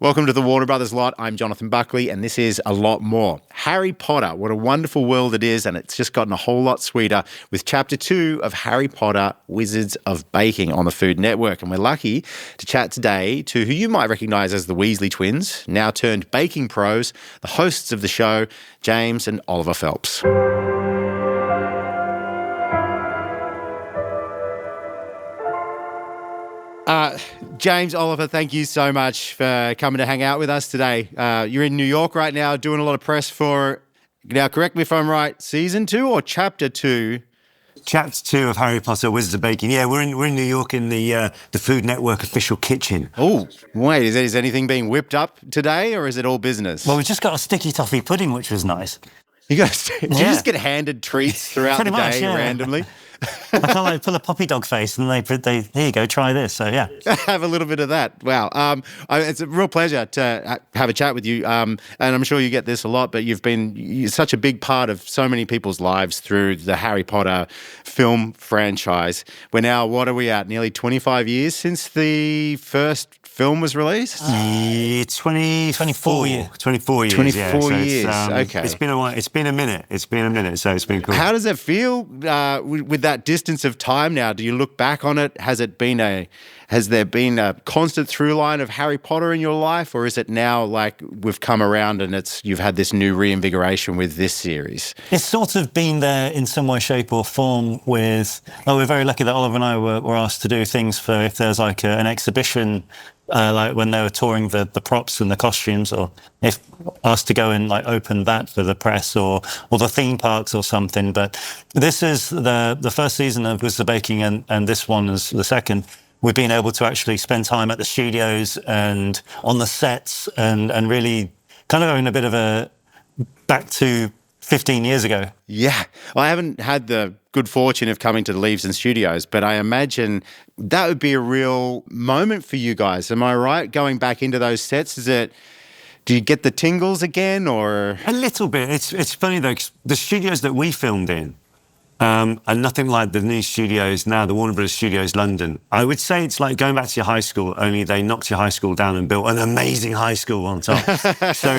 Welcome to the Warner Brothers Lot. I'm Jonathon Buckley, and this is A Lot More. Harry Potter, what a wonderful world it is, and it's just gotten a whole lot sweeter with Chapter 2 of Harry Potter, Wizards of Baking on the Food Network. And we're lucky to chat today to who you might recognise as the Weasley twins, now turned baking pros, the hosts of the show, James and Oliver Phelps. James, Oliver, thank you so much for coming to hang out with us today. You're in New York right now doing a lot of press for, now correct me if I'm right, Season 2 or Chapter 2? Chapter 2 of Harry Potter, Wizards of Baking. Yeah, we're in New York in the Food Network official kitchen. Oh, wait, is anything being whipped up today or is it all business? Well, we just got a sticky toffee pudding, which was nice. You just get handed treats throughout the day randomly? I can't pull a puppy dog face and they here you go, try this. So yeah, have a little bit of that. Wow, it's a real pleasure to have a chat with you. And I'm sure you get this a lot, but you're such a big part of so many people's lives through the Harry Potter film franchise. We're now, what are we at? Nearly 25 years since the first film was released? 24 years. 24 years. 24 yeah. years. Okay. It's been a while. It's been a minute. So it's been cool. How does it feel with that distance of time now? Do you look back on it? Has there been a constant through line of Harry Potter in your life, or is it now like we've come around and you've had this new reinvigoration with this series? It's sort of been there in some way, shape or form we're very lucky that Oliver and I were asked to do things for if there's like an exhibition, like when they were touring the props and the costumes, or if asked to go and like open that for the press or the theme parks or something. But this is the first season of Wizards of Baking and this one is the second. We've been able to actually spend time at the studios and on the sets and really kind of going a bit of a back to 15 years ago. Yeah. Well, I haven't had the good fortune of coming to the Leavesden studios, but I imagine that would be a real moment for you guys. Am I right? Going back into those sets, do you get the tingles again or? A little bit. It's funny though, 'cause the studios that we filmed in are nothing like the new studios now, the Warner Brothers Studios London. I would say it's like going back to your high school, only they knocked your high school down and built an amazing high school on top. So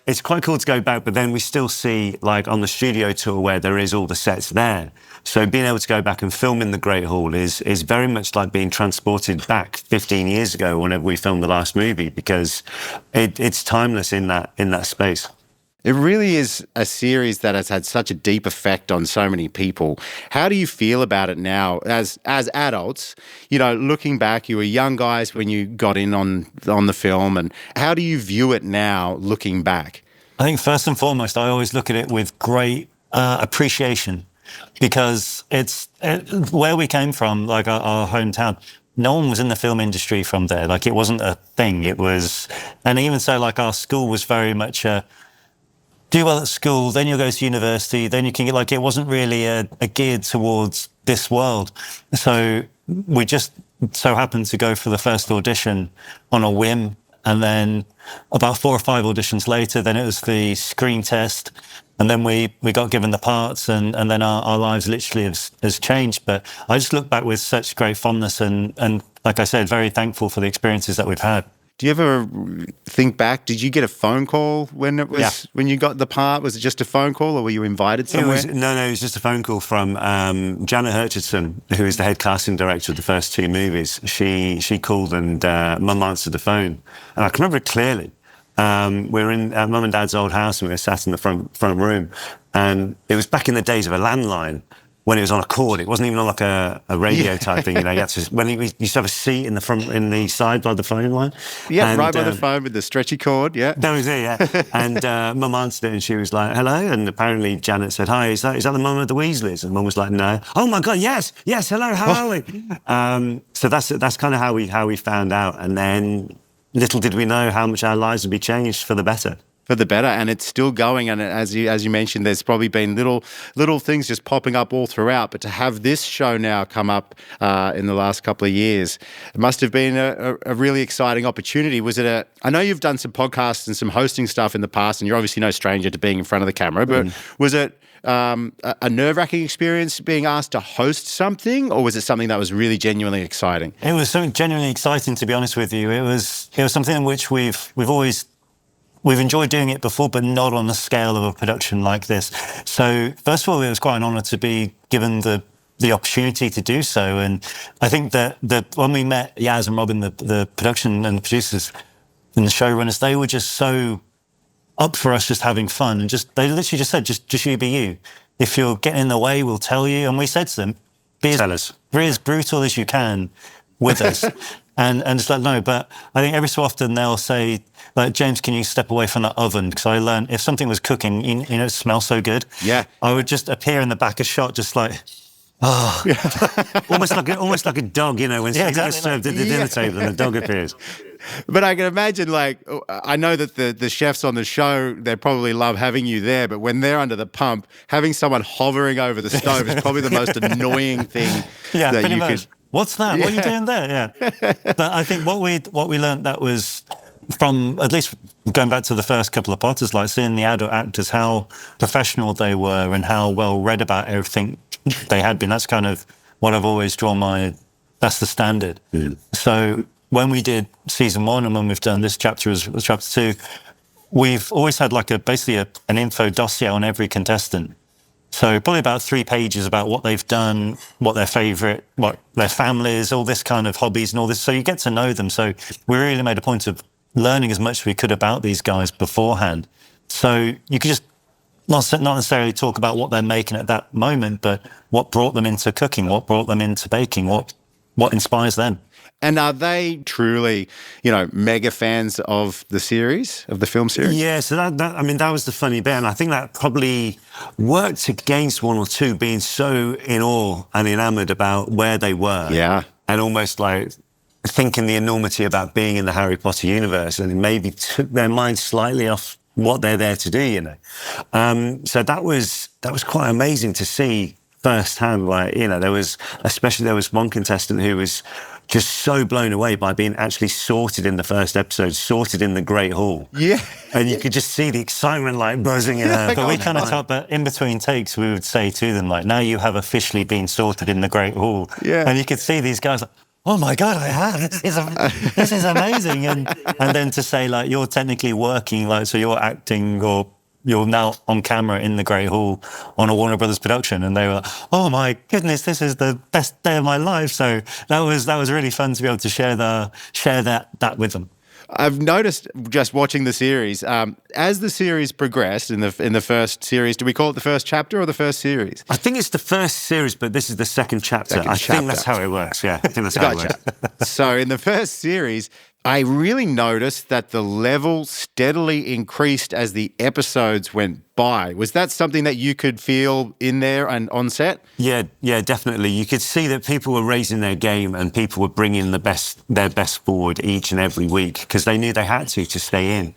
it's quite cool to go back, but then we still see, like on the studio tour where there is all the sets there. So being able to go back and film in the Great Hall is very much like being transported back 15 years ago whenever we filmed the last movie, because it's timeless in that space. It really is a series that has had such a deep effect on so many people. How do you feel about it now as adults? You know, looking back, you were young guys when you got in on the film, and how do you view it now looking back? I think first and foremost, I always look at it with great appreciation, because it's where we came from, like our hometown. No one was in the film industry from there. Like, it wasn't a thing. It was, and even so, like, our school was very much do well at school, then you'll go to university, then you can get, like, it wasn't really a geared towards this world. So we just so happened to go for the first audition on a whim. And then about 4 or 5 auditions later, then it was the screen test. And then we got given the parts, and then our lives literally has changed. But I just look back with such great fondness and like I said, very thankful for the experiences that we've had. Do you ever think back? Did you get a phone call when it was when you got the part? Was it just a phone call, or were you invited somewhere? No, it was just a phone call from Janet Hutchinson, who is the head casting director of the first 2 movies. She called and Mum answered the phone, and I can remember it clearly. We were in Mum and Dad's old house, and we were sat in the front room, and it was back in the days of a landline. When it was on a cord, it wasn't even on like a radio type thing. You know, you had to, when you used to have a seat in the side by the phone line. Yeah, and, right by the phone with the stretchy cord. Yeah, that was it. Yeah, and Mum answered it, and she was like, "Hello," and apparently Janet said, "Hi, is that the mum of the Weasleys?" And Mum was like, "No." "Oh my God, yes, hello, how are we?" So that's kind of how we found out, and then little did we know how much our lives would be changed for the better. For the better, and it's still going. And as you mentioned, there's probably been little things just popping up all throughout. But to have this show now come up in the last couple of years, it must have been a really exciting opportunity. Was it I know you've done some podcasts and some hosting stuff in the past, and you're obviously no stranger to being in front of the camera. But was it a nerve-wracking experience being asked to host something, or was it something that was really genuinely exciting? It was something genuinely exciting, to be honest with you. It was something in which we've enjoyed doing it before, but not on the scale of a production like this. So first of all, it was quite an honour to be given the opportunity to do so. And I think that when we met Yaz and Robin, the production and the producers and the showrunners, they were just so up for us just having fun. And they literally just said, just you be you. If you're getting in the way, we'll tell you. And we said to them, be as brutal as you can with us. And just like, no, but I think every so often they'll say, like, James, can you step away from that oven? Because I learned if something was cooking, you know, it smells so good. Yeah. I would just appear in the back of shot, just like, oh, almost like a dog, you know, when something gets served at the dinner table and the dog appears. But I can imagine, like, I know that the chefs on the show, they probably love having you there, but when they're under the pump, having someone hovering over the stove is probably the most annoying thing that you could... What's that? What are you doing there? Yeah. But I think what we learned, that was from, at least going back to the first couple of potters, like seeing the adult actors, how professional they were and how well read about everything they had been. That's kind of what I've always drawn that's the standard. So when we did season 1 and when we've done this chapter as chapter 2, we've always had like basically an info dossier on every contestant. So probably about 3 pages about what they've done, what their favourite, what their families, all this kind of hobbies and all this. So you get to know them. So we really made a point of learning as much as we could about these guys beforehand. So you could just not necessarily talk about what they're making at that moment, but what brought them into cooking, what brought them into baking, what inspires them. And are they truly, you know, mega fans of the series, of the film series? Yeah, so that was the funny bit. And I think that probably worked against one or two being so in awe and enamoured about where they were. Yeah. And almost like thinking the enormity about being in the Harry Potter universe, and it maybe took their mind slightly off what they're there to do, you know. So that was quite amazing to see firsthand. Like, you know, there was one contestant who was just so blown away by being actually sorted in the first episode, sorted in the Great Hall. Yeah. And you could just see the excitement like buzzing in her. But we kind of thought that in between takes, we would say to them, like, now you have officially been sorted in the Great Hall. Yeah. And you could see these guys like, oh my God, I have. This is amazing. And then to say, like, you're technically working, like, so you're acting or you're now on camera in the Great Hall on a Warner Brothers production. And they were like, oh my goodness, this is the best day of my life. So that was really fun to be able to share that with them. I've noticed just watching the series, as the series progressed in the first series, do we call it the first chapter or the first series? I think it's the first series, but this is the second chapter. I think that's how it works. Yeah, I think that's how it works. So in the first series, I really noticed that the level steadily increased as the episodes went by. Was that something that you could feel in there and on set? Yeah, definitely. You could see that people were raising their game and people were bringing their best forward each and every week because they knew they had to stay in.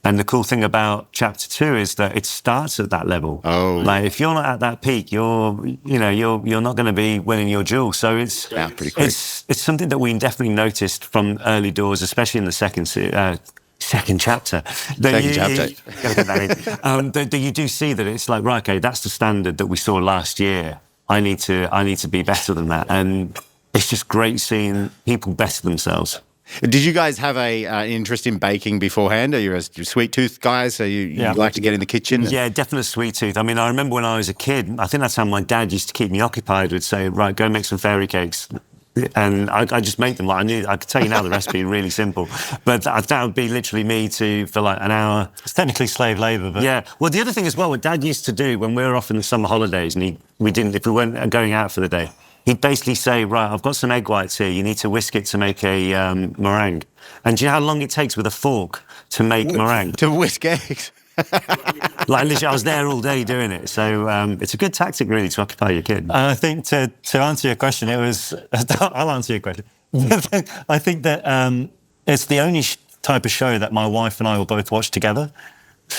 And the cool thing about chapter 2 is that it starts at that level. Oh, like if you're not at that peak, you're not going to be winning your jewel. So it's something that we definitely noticed from early doors, especially in the second chapter. That you do see that it's like, right, okay, that's the standard that we saw last year. I need to be better than that, and it's just great seeing people better themselves. Did you guys have an interest in baking beforehand? Are you a sweet tooth guy, so you like to get in the kitchen? Yeah, definitely sweet tooth. I mean, I remember when I was a kid, I think that's how my dad used to keep me occupied, would say, right, go make some fairy cakes. And I just make them. Like I could tell you now the recipe, really simple. But that would be literally me for like an hour. It's technically slave labour, but... Yeah. Well, the other thing as well, what Dad used to do when we were off in the summer holidays, and if we weren't going out for the day, he'd basically say, right, I've got some egg whites here. You need to whisk it to make a meringue. And do you know how long it takes with a fork to make meringue? To whisk eggs? Like literally, I was there all day doing it. So it's a good tactic, really, to occupy your kid. I think to answer your question, I'll answer your question. I think that it's the only type of show that my wife and I will both watch together.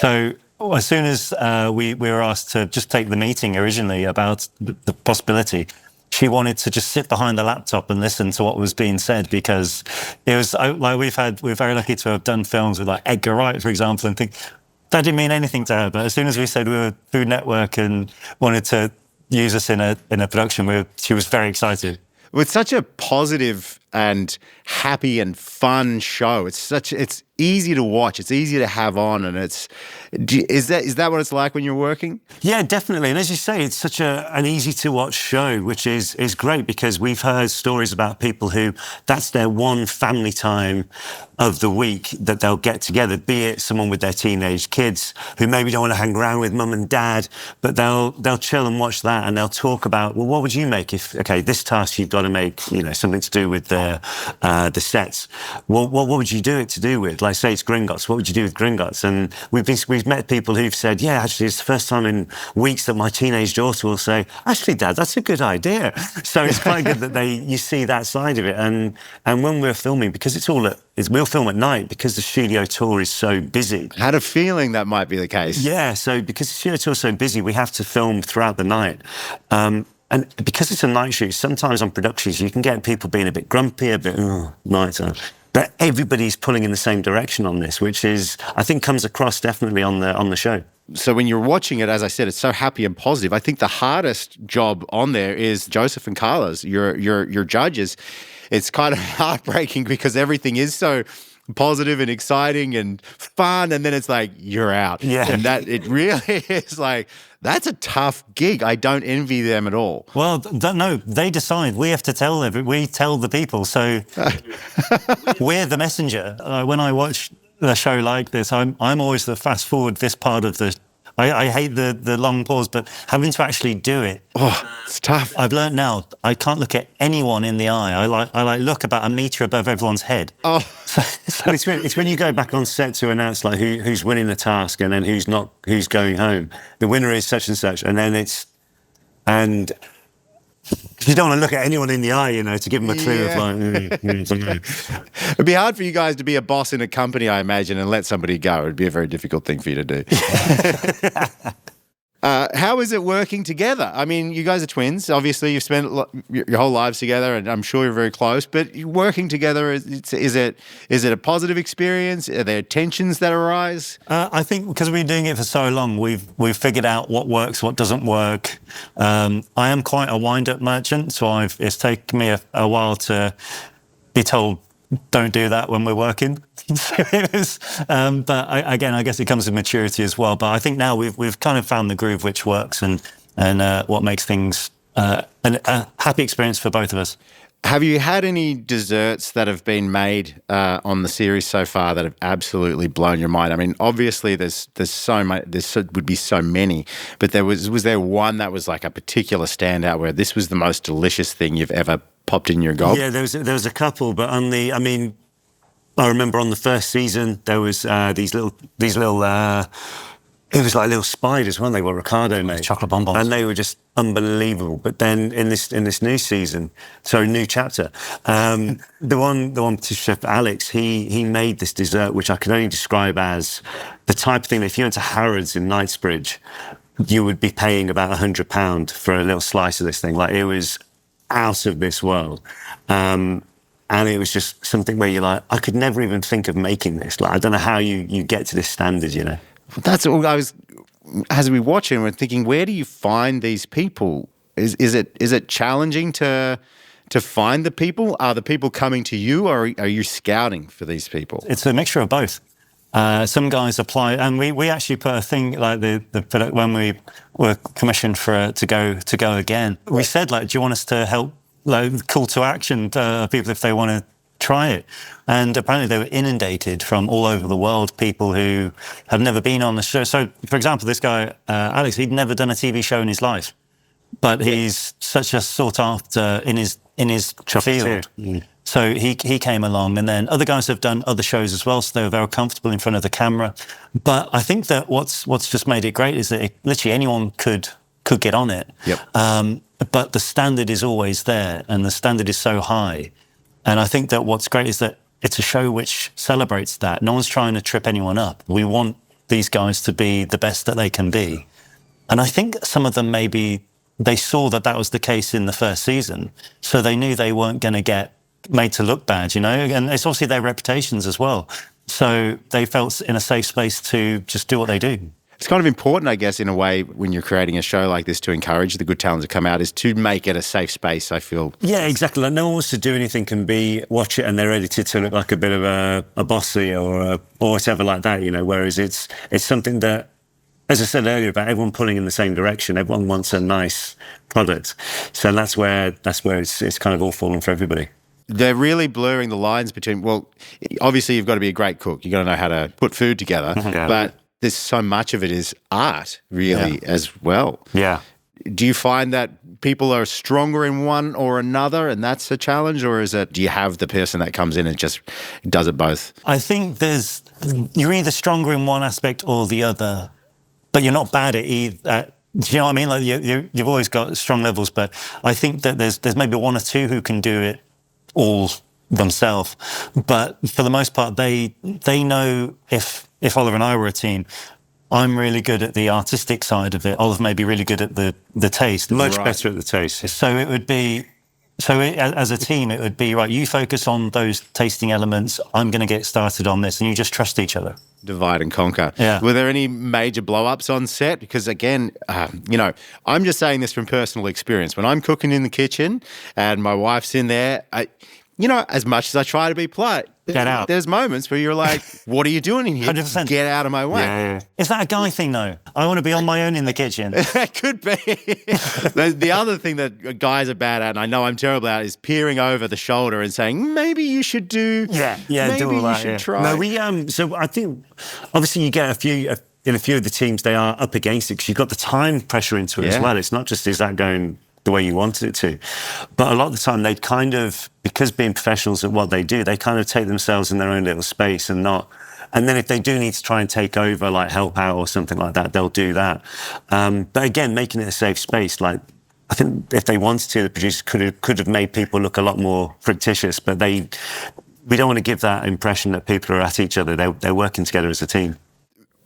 So as soon as we were asked to just take the meeting originally about the possibility, she wanted to just sit behind the laptop and listen to what was being said, because it was like we're very lucky to have done films with like Edgar Wright, for example, and think that didn't mean anything to her. But as soon as we said we were Food Network and wanted to use us in a production, she was very excited. Well, it's such a positive and happy and fun show. It's easy to watch. It's easy to have on, and is that what it's like when you're working? Yeah, definitely. And as you say, it's such an easy to watch show, which is great, because we've heard stories about people who that's their one family time of the week that they'll get together, be it someone with their teenage kids who maybe don't want to hang around with mum and dad, but they'll chill and watch that, and they'll talk about, well, what would you make if, okay, this task you've got to make, something to do with the sets. Well, what would you do it to do with? Like, say it's Gringotts. What would you do with Gringotts? And we've met people who've said, yeah, actually, it's the first time in weeks that my teenage daughter will say, actually, Dad, that's a good idea. So it's quite good that you see that side of it. And when we're filming, because we'll film at night because the studio tour is so busy. I had a feeling that might be the case. Yeah, so because the studio tour is so busy, we have to film throughout the night. And because it's a night shoot, sometimes on productions you can get people being a bit grumpy, a bit, night time. But everybody's pulling in the same direction on this, which is, I think, comes across definitely on the show. So when you're watching it, as I said, it's so happy and positive. I think the hardest job on there is Joseph and Carla's, your judges. It's kind of heartbreaking because everything is so positive and exciting and fun, and then it's like, you're out. Yeah. And that it really is like, that's a tough gig. I don't envy them at all. Well, no, they decide. We have to we tell the people. So we're the messenger. When I watch a show like this, I'm always the fast forward this part of the. I hate the long pause, but having to actually do it. Oh, it's tough. I've learned now I can't look at anyone in the eye. I look about a metre above everyone's head. Oh, so it's when you go back on set to announce like who's winning the task and then who's going home. The winner is such and such, and then and you don't want to look at anyone in the eye, to give them a clue of like. It'd be hard for you guys to be a boss in a company, I imagine, and let somebody go. It'd be a very difficult thing for you to do. How is it working together? I mean, you guys are twins. Obviously, you've spent your whole lives together, and I'm sure you're very close. But working together, is it a positive experience? Are there tensions that arise? I think because we've been doing it for so long, we've figured out what works, what doesn't work. I am quite a wind-up merchant, so it's taken me a while to be told, don't do that when we're working. But I guess it comes with maturity as well. But I think now we've kind of found the groove which works and what makes things a happy experience for both of us. Have you had any desserts that have been made on the series so far that have absolutely blown your mind? I mean, obviously there's so much, would be so many, but was there one that was like a particular standout where this was the most delicious thing you've ever popped in your gob? Yeah, there was a couple, but I remember on the first season there was these little. It was like little spiders, weren't they? What Ricardo made, chocolate bonbons, and they were just unbelievable. But then in this new season, new chapter, the one to Chef Alex, he made this dessert which I can only describe as the type of thing that if you went to Harrods in Knightsbridge, you would be paying about £100 for a little slice of this thing. Like, it was out of this world. And it was just something where you're like, I could never even think of making this. Like, I don't know how you get to this standard, That's all as we watch it, we're thinking, where do you find these people? Is it challenging to find the people? Are the people coming to you, or are you scouting for these people? It's a mixture of both. Some guys apply, and we actually put a thing like when we were commissioned to go again. We said, like, do you want us to help, like, call to action people if they want to try it? And apparently they were inundated from all over the world, people who have never been on the show. So, for example, this guy Alex, he'd never done a TV show in his life, but he's such a sought after in his field. So he came along, and then other guys have done other shows as well, so they were very comfortable in front of the camera. But I think that what's just made it great is that literally anyone could get on it. Yep. But the standard is always there, and the standard is so high. And I think that what's great is that it's a show which celebrates that. No one's trying to trip anyone up. We want these guys to be the best that they can be. And I think some of them maybe they saw that was the case in the first season, so they knew they weren't going to get made to look bad, and it's obviously their reputations as well. So they felt in a safe space to just do what they do. It's kind of important, I guess, in a way, when you're creating a show like this to encourage the good talent to come out, is to make it a safe space, I feel. Yeah, exactly. Like, no one wants to do anything and watch it and they're edited to look like a bit of a bossy or whatever like that, whereas it's something that, as I said earlier, about everyone pulling in the same direction. Everyone wants a nice product. So that's where it's kind of all fallen for everybody. They're really blurring the lines between, well, obviously you've got to be a great cook. You've got to know how to put food together. Yeah. But there's so much of it is art, really, as well. Yeah. Do you find that people are stronger in one or another and that's a challenge? Or do you have the person that comes in and just does it both? I think you're either stronger in one aspect or the other, but you're not bad at either. Do you know what I mean? Like you've always got strong levels, but I think that there's maybe one or two who can do it all themselves. But for the most part, they know if Oliver and I were a team, I'm really good at the artistic side of it. Oliver may be really good at the taste. Much better at the taste. So it would be... as a team, it would be, right, you focus on those tasting elements, I'm going to get started on this, and you just trust each other. Divide and conquer. Yeah. Were there any major blow-ups on set? Because again, I'm just saying this from personal experience. When I'm cooking in the kitchen and my wife's in there, as much as I try to be polite, Get out. There's moments where you're like, what are you doing in here? 100%. Get out of my way. Yeah. Is that a guy thing, though? I want to be on my own in the kitchen. It could be. The other thing that guys are bad at, and I know I'm terrible at, is peering over the shoulder and saying, maybe you should do... maybe do all that, you should try. No, so I think, obviously you get in a few of the teams, they are up against it because you've got the time pressure into it as well. It's not just, is that going the way you wanted it to? But a lot of the time they'd kind of, because being professionals at what they do, they kind of take themselves in their own little space and then if they do need to try and take over, like help out or something like that, they'll do that. But again, making it a safe space, like, I think if they wanted to, the producers could have made people look a lot more fictitious, but we don't want to give that impression that people are at each other. They're working together as a team.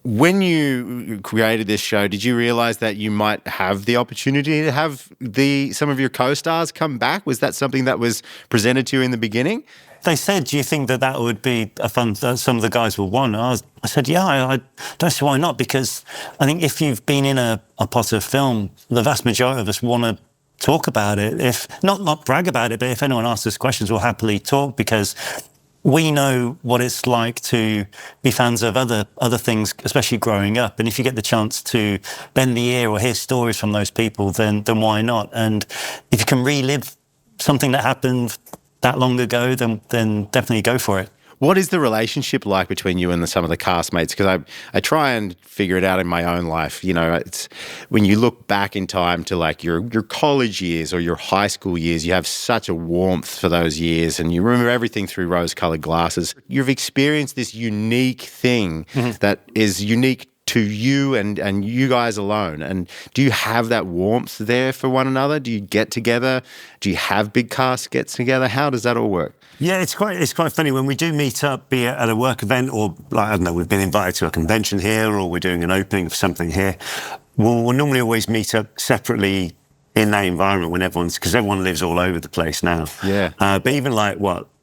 When you created this show, did you realise that you might have the opportunity to have some of your co-stars come back? Was that something that was presented to you in the beginning? They said, do you think that would be a fun... some of the guys will want? I said, yeah, I don't see why not, because I think if you've been in a pot of film, the vast majority of us want to talk about it. If not brag about it, but if anyone asks us questions, we'll happily talk, because we know what it's like to be fans of other things, especially growing up. And if you get the chance to bend the ear or hear stories from those people, then why not? And if you can relive something that happened that long ago, then definitely go for it. What is the relationship like between you and some of the castmates? Because I try and figure it out in my own life. It's when you look back in time to like your college years or your high school years, you have such a warmth for those years and you remember everything through rose-coloured glasses. You've experienced this unique thing that is unique to you and you guys alone. And do you have that warmth there for one another? Do you get together? Do you have big cast gets together? How does that all work? Yeah, it's quite funny when we do meet up, be it at a work event or, like, I don't know, we've been invited to a convention here or we're doing an opening of something here. We'll normally always meet up separately in that environment because everyone lives all over the place now. Yeah. But even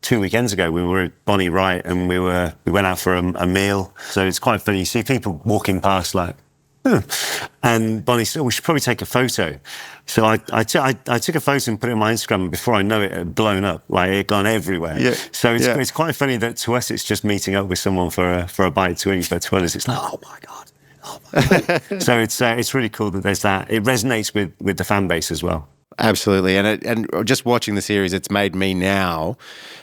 2 weekends ago, we were at Bonnie Wright and we went out for a meal. So it's quite funny. You see people walking past and Bonnie said, we should probably take a photo. So I took a photo and put it on my Instagram, and before I know it had blown up, like it had gone everywhere. Yeah. So it's quite funny that to us it's just meeting up with someone for a bite to eat, but to others it's like, oh my God. So it's really cool that there's that. It resonates with the fan base as well. Absolutely. And just watching the series, it's made me now,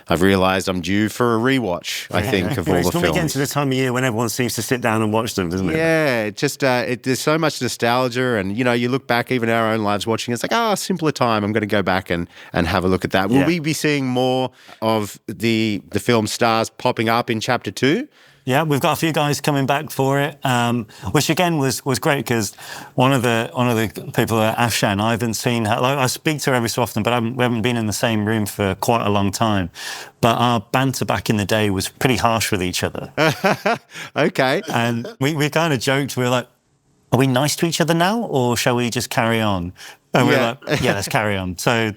I've realised I'm due for a rewatch, I think, of all the films. It's normally getting to the time of year when everyone seems to sit down and watch them, doesn't it? Yeah, there's so much nostalgia and, you look back even our own lives watching, it's like, simpler time, I'm going to go back and have a look at that. Will we be seeing more of the film stars popping up in Chapter 2? Yeah, we've got a few guys coming back for it, which again was great because one of the people at Afshan, I haven't seen her. Like, I speak to her every so often, but we haven't been in the same room for quite a long time. But our banter back in the day was pretty harsh with each other. Okay. And we kind of joked. We were like, "Are we nice to each other now, or shall we just carry on?" And we were like, "Yeah, let's carry on." So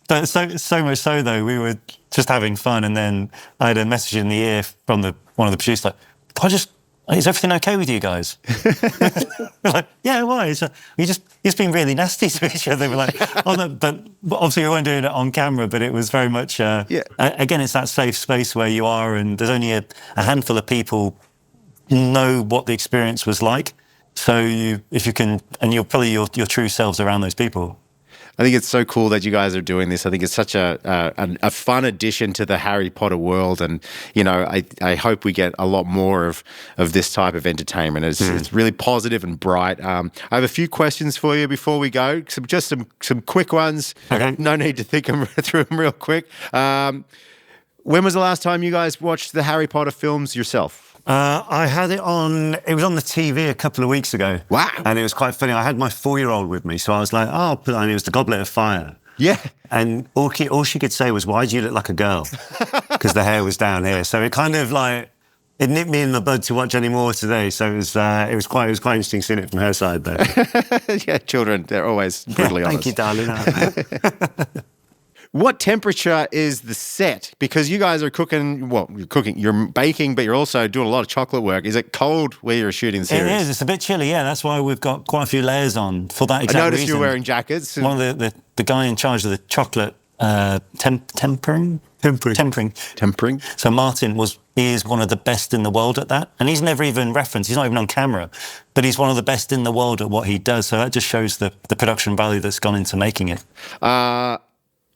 much so though, we were just having fun, and then I had a message in the ear from one of the producers like, "Is everything okay with you guys?" We're like, "Yeah, why? You just been really nasty to each other." We're like, "Oh no," but obviously we weren't doing it on camera, but it was very much again, it's that safe space where you are, and there's only a handful of people know what the experience was like. So if you can, and you're probably your true selves around those people. I think it's so cool that you guys are doing this. I think it's such a fun addition to the Harry Potter world, and you know, I hope we get a lot more of this type of entertainment. It's really positive and bright. I have a few questions for you before we go. Some quick ones. Okay. No need to think through them real quick. When was the last time you guys watched the Harry Potter films yourself? I had it on the TV a couple of weeks ago. Wow. And it was quite funny. I had my 4-year-old with me, so I was like, oh, I'll put it on. It was the Goblet of Fire. Yeah. And all she could say was, why do you look like a girl? Because the hair was down here. So it kind of like, it nipped me in the bud to watch any more today. So it was quite interesting seeing it from her side though. Yeah, children, they're always brutally honest. Thank you, darling. What temperature is the set? Because you guys are cooking, you're baking, but you're also doing a lot of chocolate work. Is it cold where you're shooting the series? It is. It's a bit chilly, yeah. That's why we've got quite a few layers on for that exact reason. I noticed you're wearing jackets. One of the guy in charge of the chocolate tempering. So Martin is one of the best in the world at that. And he's never even referenced, he's not even on camera, but he's one of the best in the world at what he does. So that just shows the production value that's gone into making it.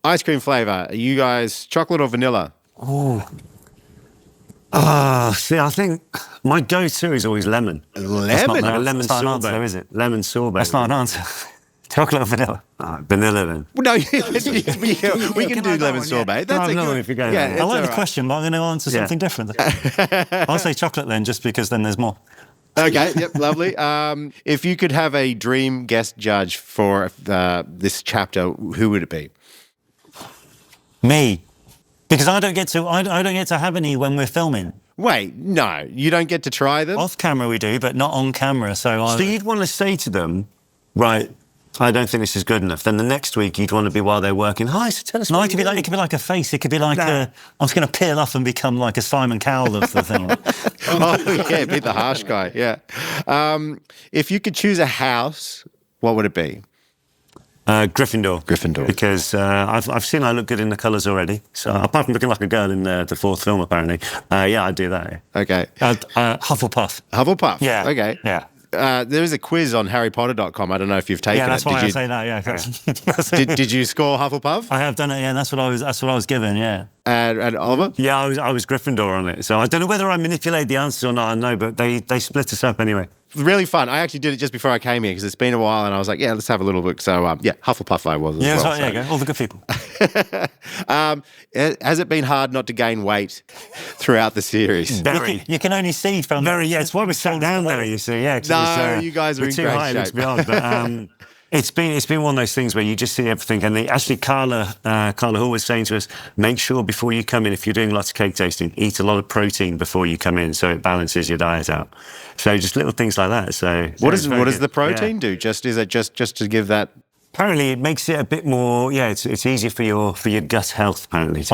Ice cream flavour, are you guys chocolate or vanilla? Oh. See, I think my go-to is always lemon. Lemon? Like a lemon That's not an sorbet. answer, is it? Lemon sorbet. That's not an answer. Chocolate or vanilla? Vanilla then. No, we can do lemon sorbet. That's a good, if you go. yeah, I like the right. question, but I'm going to answer something different. I'll say chocolate then, just because then there's more. Okay, yep, lovely. If you could have a dream guest judge for this chapter, who would it be? Me, because I don't get to have any when we're filming. Wait, no, you don't get to try them? Off camera we do, but not on camera. So you'd want to say to them, right, I don't think this is good enough. Then the next week you'd want to be while they're working. Hi, so tell us. No, it could be like a face. It could be like I'm just going to peel off and become like a Simon Cowell of the thing. Oh yeah, be the harsh guy. Yeah. If you could choose a house, what would it be? Gryffindor. Gryffindor. Because I've seen I look good in the colours already. So apart from looking like a girl in the fourth film, apparently. Yeah, I'd do that. Yeah. Okay. Hufflepuff. Hufflepuff? Yeah. Okay. Yeah. There is a quiz on harrypotter.com. I don't know if you've taken it. Yeah, that's why I say that, yeah. Did you score Hufflepuff? I have done it, yeah, and that's what I was given, yeah. And Oliver? Yeah, I was Gryffindor on it. So I don't know whether I manipulated the answers or not, I know, but they split us up anyway. Really fun. I actually did it just before I came here because it's been a while and I was like, yeah, let's have a little look. So, yeah, Hufflepuff I was as well. Yeah, there you go. All the good people. Has it been hard not to gain weight throughout the series? Very. You can only see from... Very, yeah. It's why we sat down there, you see. Yeah, no, you guys are in too great high, shape. It looks beyond, but it's been one of those things where you just see everything. And actually, Carla Hall was saying to us, make sure before you come in, if you're doing lots of cake tasting, eat a lot of protein before you come in so it balances your diet out. So just little things like that. So what does the protein do? Is it just to give that? Apparently, it makes it a bit more. Yeah, it's easier for your gut health. Apparently,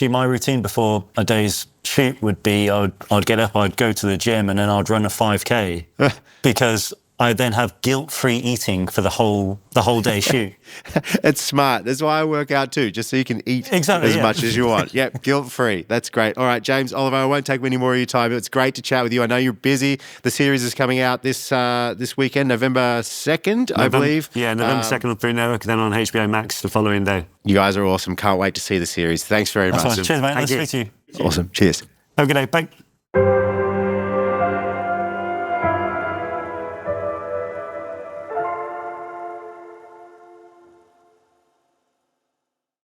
my routine before a day's shoot would be I'd get up, I'd go to the gym, and then I'd run a 5K because I then have guilt-free eating for the whole day shoot. It's smart. That's why I work out too, just so you can eat as much as you want. Yep, guilt-free. That's great. All right, James, Oliver, I won't take any more of your time. It's great to chat with you. I know you're busy. The series is coming out this weekend, November 2nd, I believe. Yeah, November 2nd on Food Network, then on HBO Max the following day. You guys are awesome. Can't wait to see the series. Thanks very much. Cheers, mate. Nice to speak to you. Awesome. Cheers. Have a good day. Bye.